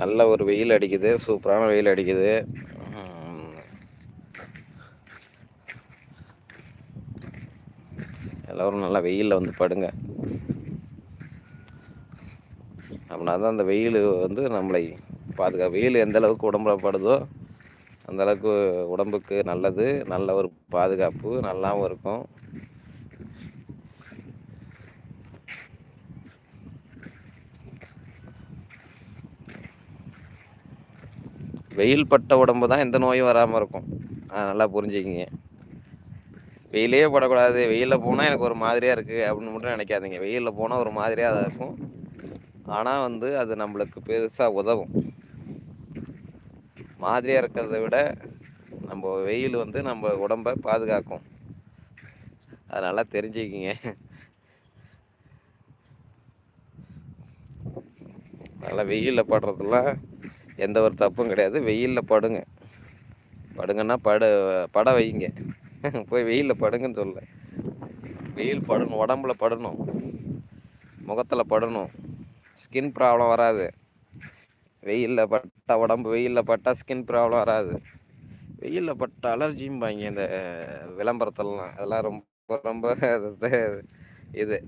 நல்ல ஒரு வெயில் அடிக்குது, சூப்பரான வெயில் அடிக்குது. ம். எல்லோரும் நல்லா வெயிலில் வந்து படுங்க. அப்படின்னா தான் அந்த வெயில் வந்து நம்மளை வெயில் எந்த அளவுக்கு உடம்புல படுதோ அந்த அளவுக்கு உடம்புக்கு நல்லது, நல்ல ஒரு பாதுகாப்பு, நல்லாவும் இருக்கும். வெயில் பட்ட உடம்பு தான் எந்த நோயும் வராமல் இருக்கும். நல்லா புரிஞ்சுக்கிங்க. வெயிலே படக்கூடாது, வெயிலில் போனால் எனக்கு ஒரு மாதிரியாக இருக்குது அப்படின்னு மட்டும் நினைக்காதீங்க. வெயிலில் போனால் ஒரு மாதிரியாக தான் இருக்கும். ஆனால் வந்து அது நம்மளுக்கு பெருசாக உதவும். மாதிரியாக இருக்கிறத விட நம்ம வெயில் வந்து நம்ம உடம்பை பாதுகாக்கும். அதனால் தெரிஞ்சுக்கிங்க. அதனால் வெயிலில் படுறதுலாம் எந்த ஒரு தப்பும் கிடையாது. வெயிலில் படுங்க. படுங்கன்னா பட வைங்க. போய் வெயிலில் படுங்கன்னு சொல்ல. வெயில் படணும், உடம்புல படணும், முகத்தில் படணும். ஸ்கின் ப்ராப்ளம் வராது. வெயிலில் பட்டா உடம்பு வெயிலில் பட்டா ஸ்கின் ப்ராப்ளம் வராது. வெயிலில் பட்ட அலர்ஜிம்பாங்க இந்த விளம்பரத்துலலாம். அதெல்லாம் ரொம்ப ரொம்ப இது